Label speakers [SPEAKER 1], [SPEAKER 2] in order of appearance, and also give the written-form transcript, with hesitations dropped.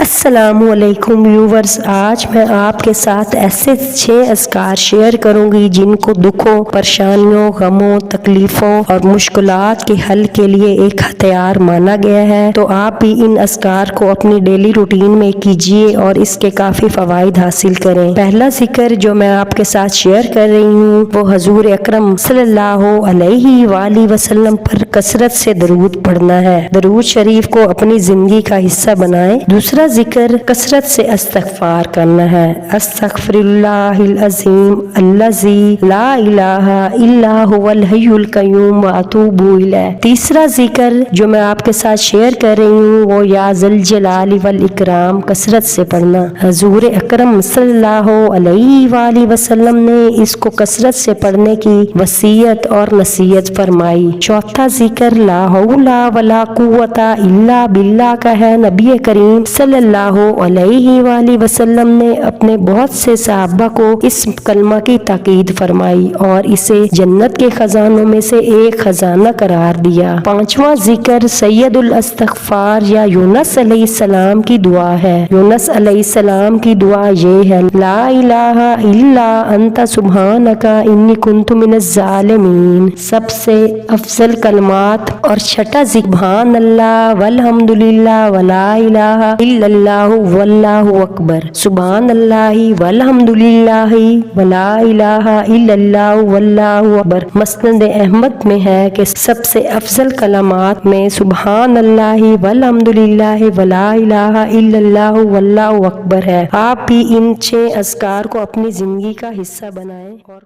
[SPEAKER 1] السلام علیکم ویورز، آج میں آپ کے ساتھ ایسے 6 اذکار شیئر کروں گی جن کو دکھوں، پریشانیوں، غموں، تکلیفوں اور مشکلات کے حل کے لیے ایک ہتھیار مانا گیا ہے۔ تو آپ بھی ان اذکار کو اپنی ڈیلی روٹین میں کیجیے اور اس کے کافی فوائد حاصل کریں۔ پہلا ذکر جو میں آپ کے ساتھ شیئر کر رہی ہوں وہ حضور اکرم صلی اللہ علیہ وآلہ وسلم پر کثرت سے درود پڑھنا ہے۔ درود شریف کو اپنی زندگی کا حصہ بنائیں۔ دوسرا ذکر کثرت سے استغفار کرنا ہے۔ استغفر اللہ العظیم الذی لا الہ الا هو الحی القیوم واتوب الیہ۔ تیسرا ذکر جو میں آپ کے ساتھ شیئر کر رہی ہوں وہ یا ذی الجلال والاکرام کثرت سے پڑھنا۔ حضور اکرم صلی اللہ علیہ وآلہ وسلم نے اس کو کثرت سے پڑھنے کی وصیت اور نصیحت فرمائی۔ چوتھا ذکر لا حول ولا قوت الا باللہ کا ہے۔ نبی کریم صلی اللہ علیہ وآلہ وسلم نے اپنے بہت سے صحابہ کو اس کلمہ کی تاکید فرمائی اور اسے جنت کے خزانوں میں سے ایک خزانہ قرار دیا۔ پانچواں ذکر سید الاستغفار یا یونس علیہ السلام کی دعا ہے۔ یونس علیہ السلام کی دعا یہ ہے، لا الہ الا انت سبحانک انی کنت من الظالمین۔ سب سے افضل کلمات اور چھٹا ذکر سبحان اللہ والحمدللہ ولا الہ الا اللہ واللہ اکبر۔ سبحان اللہ والحمدللہ ولا الہ الا اللہ واللہ اکبر۔ مسند احمد میں ہے کہ سب سے افضل کلمات میں سبحان اللہ والحمدللہ ولا الہ الا اللہ واللہ اکبر ہے۔ آپ بھی ان 6 اذکار کو اپنی زندگی کا حصہ بنائیں اور